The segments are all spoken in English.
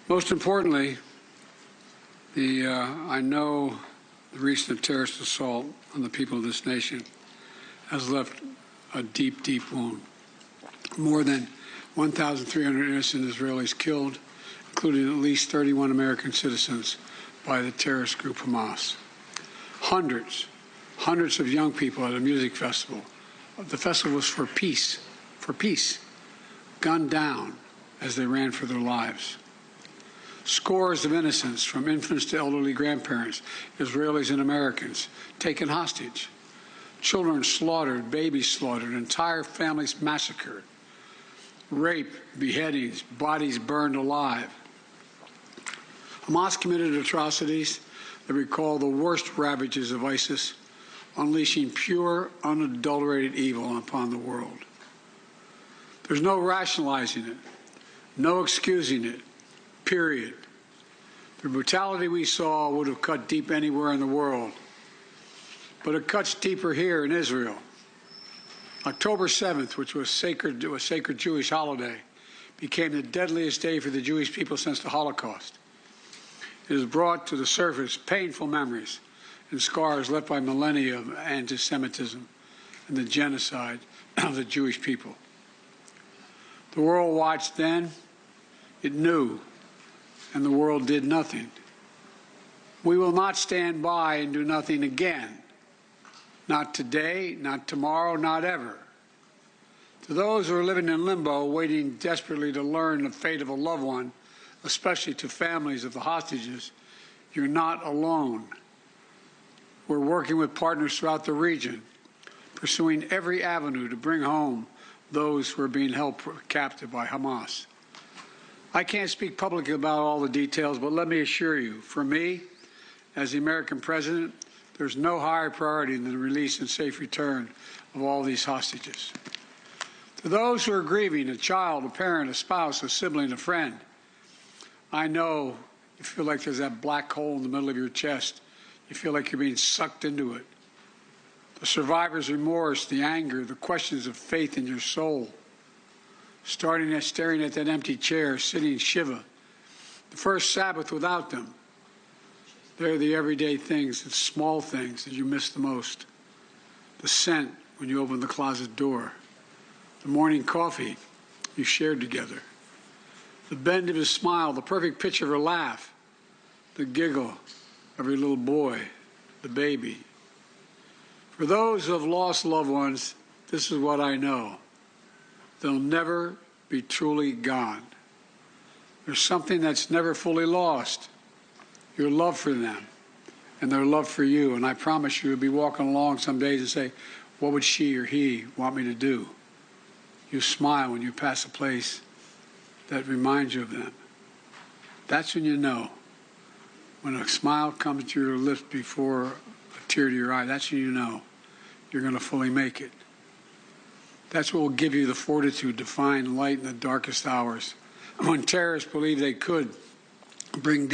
Most importantly, I know the recent terrorist assault on the people of this nation has left a deep, deep wound. More than 1,300 innocent Israelis killed, including at least 31 American citizens by the terrorist group Hamas. Hundreds of young people at a music festival. The festival was for peace, gunned down as they ran for their lives. Scores of innocents, from infants to elderly grandparents, Israelis and Americans, taken hostage. Children slaughtered, babies slaughtered, entire families massacred. Rape, beheadings, bodies burned alive. Hamas committed atrocities that recall the worst ravages of ISIS, unleashing pure, unadulterated evil upon the world. There's no rationalizing it, no excusing it, period. The brutality we saw would have cut deep anywhere in the world, but it cuts deeper here in Israel. October 7th, which was a sacred Jewish holiday, became the deadliest day for the Jewish people since the Holocaust. It has brought to the surface painful memories and scars left by millennia of anti-Semitism and the genocide of the Jewish people. The world watched then, it knew, and the world did nothing. We will not stand by and do nothing again. Not today, not tomorrow, not ever. To those who are living in limbo, waiting desperately to learn the fate of a loved one, especially to families of the hostages, you're not alone. We're working with partners throughout the region, pursuing every avenue to bring home those who are being held captive by Hamas. I can't speak publicly about all the details, but let me assure you, for me, as the American president, there's no higher priority than the release and safe return of all these hostages. To those who are grieving, a child, a parent, a spouse, a sibling, a friend, I know you feel like there's that black hole in the middle of your chest. You feel like you're being sucked into it. The survivor's remorse, the anger, the questions of faith in your soul. Staring at that empty chair, sitting Shiva. The first Sabbath without them. They're the everyday things, the small things that you miss the most. The scent when you open the closet door. The morning coffee you shared together. The bend of his smile, the perfect pitch of her laugh, the giggle of your little boy, the baby. For those who have lost loved ones, this is what I know. They'll never be truly gone. There's something that's never fully lost, your love for them and their love for you. And I promise you, you'll be walking along some days and say, what would she or he want me to do? You smile when you pass a place that reminds you of them. That's when you know. When a smile comes to your lips before a tear to your eye, that's when you know you're going to fully make it. That's what will give you the fortitude to find light in the darkest hours. When terrorists believe they could bring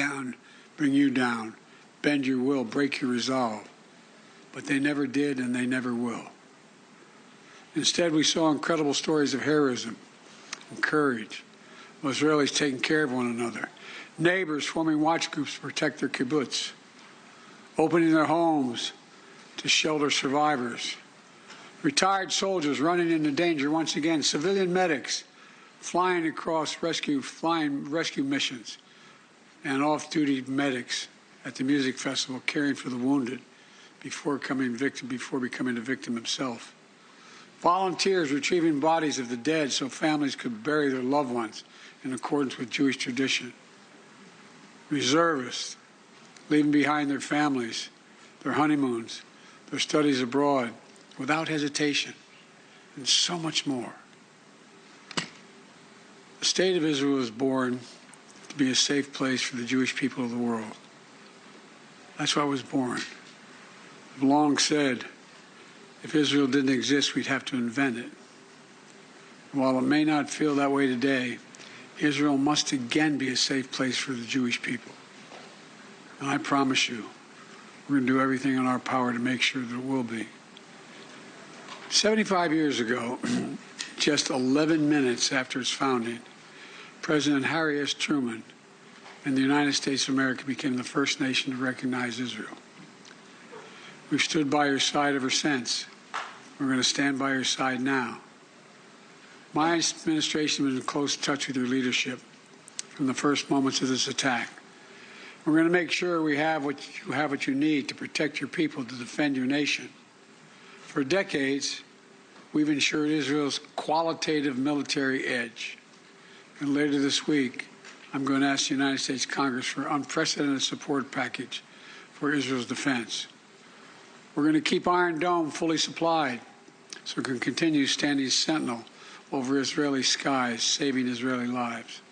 you down, bend your will, break your resolve. But they never did and they never will. Instead, we saw incredible stories of heroism and courage. Israelis taking care of one another, neighbors forming watch groups to protect their kibbutz, opening their homes to shelter survivors, retired soldiers running into danger once again, civilian medics flying across rescue missions, and off-duty medics at the music festival caring for the wounded before becoming a victim himself. Volunteers retrieving bodies of the dead so families could bury their loved ones in accordance with Jewish tradition. Reservists leaving behind their families, their honeymoons, their studies abroad without hesitation, and so much more. The State of Israel was born to be a safe place for the Jewish people of the world. That's why it was born. I've long said, if Israel didn't exist, we'd have to invent it. And while it may not feel that way today, Israel must again be a safe place for the Jewish people. And I promise you, we're going to do everything in our power to make sure that it will be. 75 years ago, just 11 minutes after its founding, President Harry S. Truman and the United States of America became the first nation to recognize Israel. We've stood by your side ever since. We're going to stand by your side now. My administration was in close touch with your leadership from the first moments of this attack. We're going to make sure you have what you need to protect your people, to defend your nation. For decades, we've ensured Israel's qualitative military edge. And later this week, I'm going to ask the United States Congress for an unprecedented support package for Israel's defense. We're going to keep Iron Dome fully supplied so it can continue standing sentinel over Israeli skies, saving Israeli lives.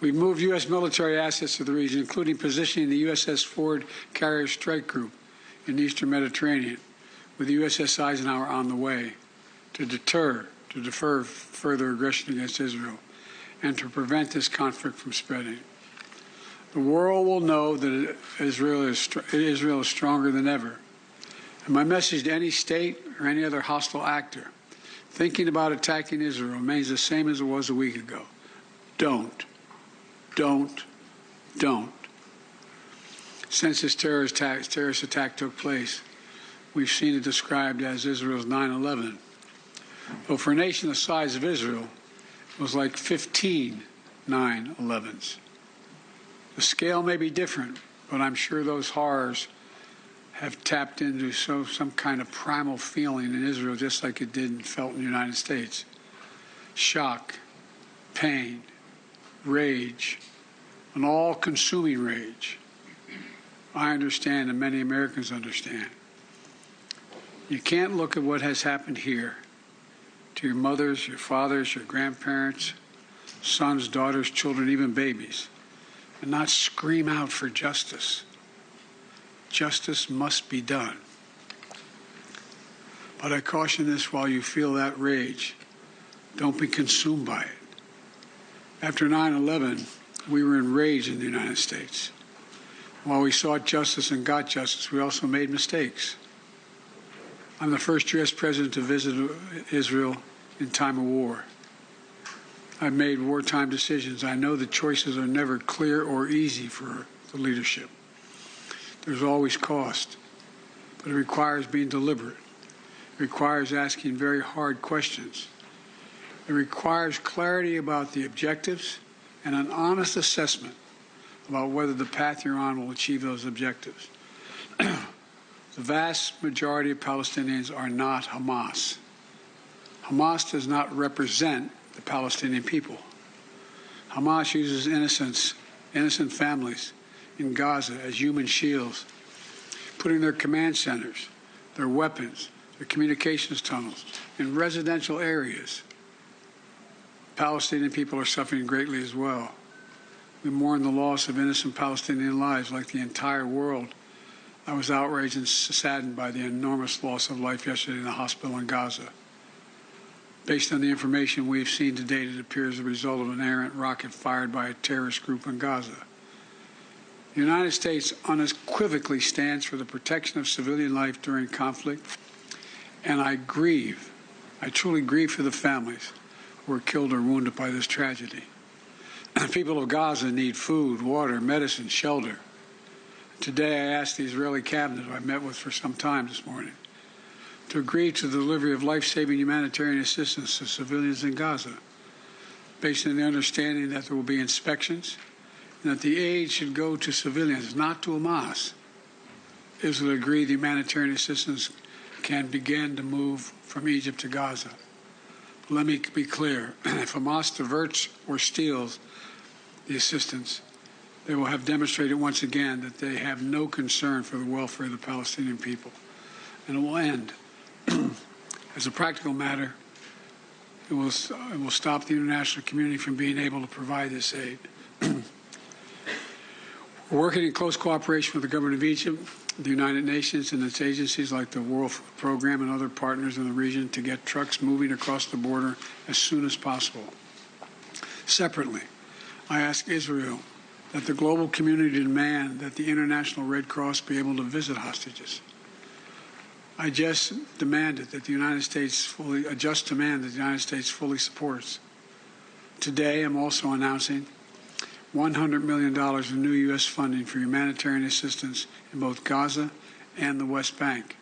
We've moved U.S. military assets to the region, including positioning the USS Ford Carrier Strike Group in the Eastern Mediterranean, with the USS Eisenhower on the way to defer further aggression against Israel and to prevent this conflict from spreading. The world will know that Israel is stronger than ever. And my message to any state or any other hostile actor thinking about attacking Israel remains the same as it was a week ago. Don't. Since this terrorist attack took place, we've seen it described as Israel's 9/11. Though for a nation the size of Israel, it was like 15 9/11s. The scale may be different, but I'm sure those horrors have tapped into some kind of primal feeling in Israel, just like it did and felt in the United States. Shock, pain, rage, an all-consuming rage. I understand, and many Americans understand. You can't look at what has happened here to your mothers, your fathers, your grandparents, sons, daughters, children, even babies, and not scream out for justice. Justice must be done. But I caution this: while you feel that rage, don't be consumed by it. After 9/11, we were enraged in the United States. While we sought justice and got justice, we also made mistakes. I'm the first U.S. president to visit Israel in time of war. I've made wartime decisions. I know the choices are never clear or easy for the leadership. There's always cost, but it requires being deliberate. It requires asking very hard questions. It requires clarity about the objectives and an honest assessment about whether the path you're on will achieve those objectives. The vast majority of Palestinians are not Hamas. Hamas does not represent the Palestinian people. Hamas uses innocent families in Gaza as human shields, putting their command centers, their weapons, their communications tunnels in residential areas. Palestinian people are suffering greatly as well. We mourn the loss of innocent Palestinian lives like the entire world. I was outraged and saddened by the enormous loss of life yesterday in the hospital in Gaza. Based on the information we've seen to date, it appears the result of an errant rocket fired by a terrorist group in Gaza. The United States unequivocally stands for the protection of civilian life during conflict, and I truly grieve for the families who were killed or wounded by this tragedy. People of Gaza need food, water, medicine, shelter. Today I asked the Israeli cabinet, who I met with for some time this morning, to agree to the delivery of life-saving humanitarian assistance to civilians in Gaza, based on the understanding that there will be inspections and that the aid should go to civilians, not to Hamas. Israel agreed the humanitarian assistance can begin to move from Egypt to Gaza. But let me be clear: if Hamas diverts or steals the assistance, they will have demonstrated once again that they have no concern for the welfare of the Palestinian people. And it will end. As a practical matter, it will stop the international community from being able to provide this aid. We're working in close cooperation with the government of Egypt, the United Nations, and its agencies like the World Food Program and other partners in the region to get trucks moving across the border as soon as possible. Separately, I ask Israel that the global community demand that the International Red Cross be able to visit hostages. I just demanded that the United States fully supports. Today, I'm also announcing $100 million in new U.S. funding for humanitarian assistance in both Gaza and the West Bank.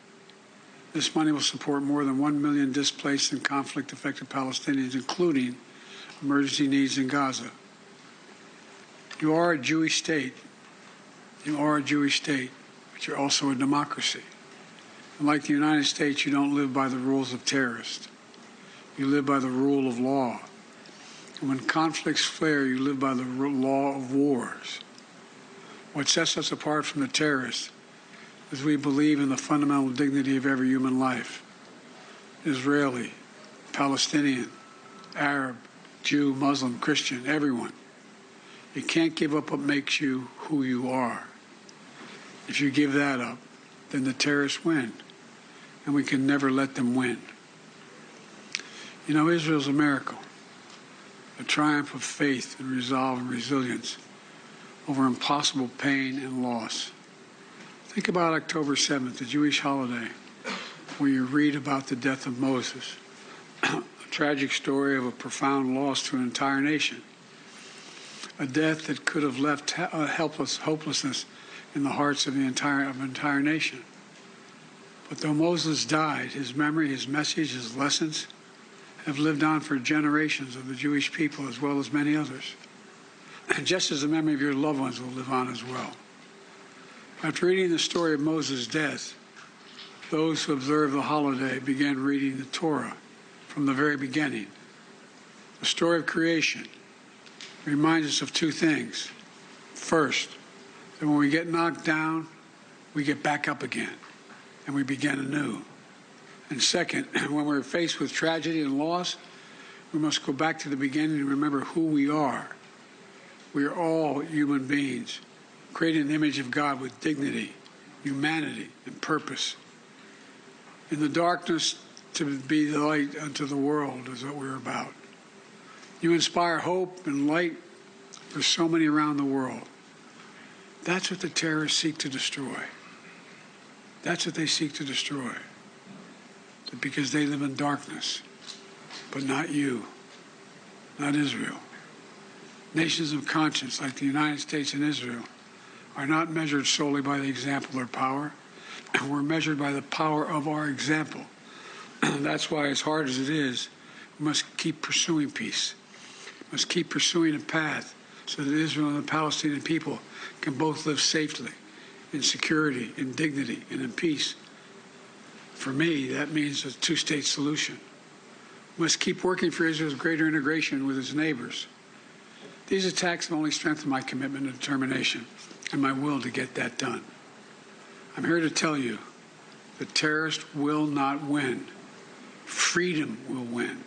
This money will support more than 1 million displaced and conflict-affected Palestinians, including emergency needs in Gaza. You are a Jewish state. You are a Jewish state, but you're also a democracy. And like the United States, you don't live by the rules of terrorists. You live by the rule of law. And when conflicts flare, you live by the law of wars. What sets us apart from the terrorists is we believe in the fundamental dignity of every human life. Israeli, Palestinian, Arab, Jew, Muslim, Christian, everyone. You can't give up what makes you who you are. If you give that up, then the terrorists win, and we can never let them win. You know, Israel's a miracle, a triumph of faith and resolve and resilience over impossible pain and loss. Think about October 7th, the Jewish holiday, where you read about the death of Moses, a tragic story of a profound loss to an entire nation, a death that could have left hopelessness in the hearts of the entire nation. But though Moses died, his memory, his message, his lessons have lived on for generations of the Jewish people as well as many others. And just as the memory of your loved ones will live on as well. After reading the story of Moses' death, those who observed the holiday began reading the Torah from the very beginning. The story of creation reminds us of two things. First, that when we get knocked down, we get back up again, and we begin anew. And second, when we're faced with tragedy and loss, we must go back to the beginning and remember who we are. We are all human beings, created in the image of God with dignity, humanity, and purpose. In the darkness, to be the light unto the world is what we're about. You inspire hope and light for so many around the world. That's what the terrorists seek to destroy. That's what they seek to destroy. Because they live in darkness, but not you, not Israel. Nations of conscience like the United States and Israel are not measured solely by the example or power. We're measured by the power of our example. That's why, as hard as it is, we must keep pursuing peace. We must keep pursuing a path so that Israel and the Palestinian people can both live safely, in security, in dignity, and in peace. For me, that means a two-state solution. We must keep working for Israel's greater integration with its neighbors. These attacks have only strengthened my commitment and determination and my will to get that done. I'm here to tell you the terrorists will not win. Freedom will win.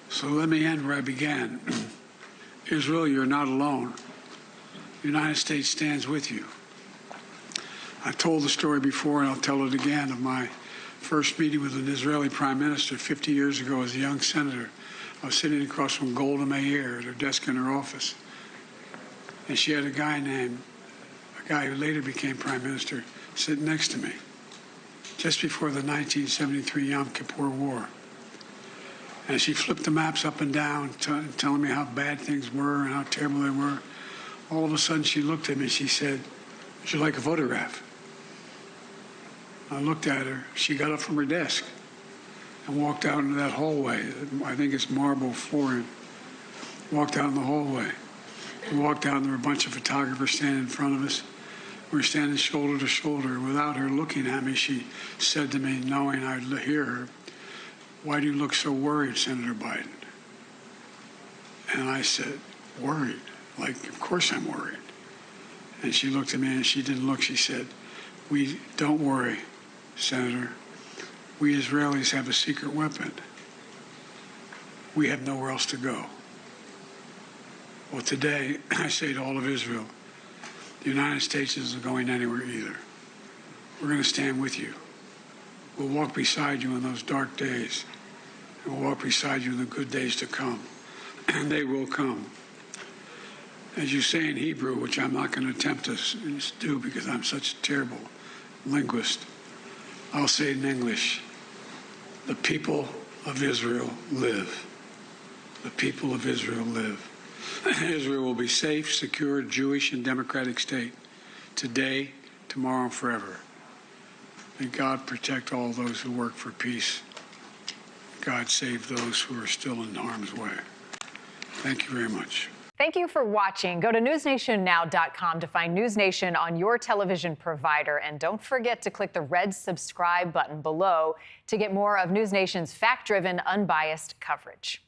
So let me end where I began. Israel, you're not alone. The United States stands with you. I told the story before, and I'll tell it again, of my first meeting with an Israeli prime minister 50 years ago as a young senator. I was sitting across from Golda Meir at her desk in her office. And she had a guy who later became prime minister, sitting next to me, just before the 1973 Yom Kippur War. And she flipped the maps up and down, telling me how bad things were and how terrible they were. All of a sudden, she looked at me and she said, "Would you like a photograph?" I looked at her. She got up from her desk and walked out into that hallway. I think it's marble flooring. Walked out in the hallway. We walked out and there were a bunch of photographers standing in front of us. We were standing shoulder to shoulder. Without her looking at me, she said to me, knowing I'd hear her, "Why do you look so worried, Senator Biden?" And I said, "Worried? Like, of course I'm worried." And she looked at me and she didn't look. She said, "We don't worry, Senator. We Israelis have a secret weapon. We have nowhere else to go." Well, today, I say to all of Israel, the United States isn't going anywhere either. We're going to stand with you. We'll walk beside you in those dark days, and we'll walk beside you in the good days to come. And they will come. As you say in Hebrew, which I'm not going to attempt to do because I'm such a terrible linguist, I'll say it in English. The people of Israel live. The people of Israel live. Israel will be safe, secure, Jewish, and democratic state today, tomorrow, and forever. May God protect all those who work for peace. God save those who are still in harm's way. Thank you very much. Thank you for watching. Go to newsnationnow.com to find NewsNation on your television provider. And don't forget to click the red subscribe button below to get more of NewsNation's fact-driven, unbiased coverage.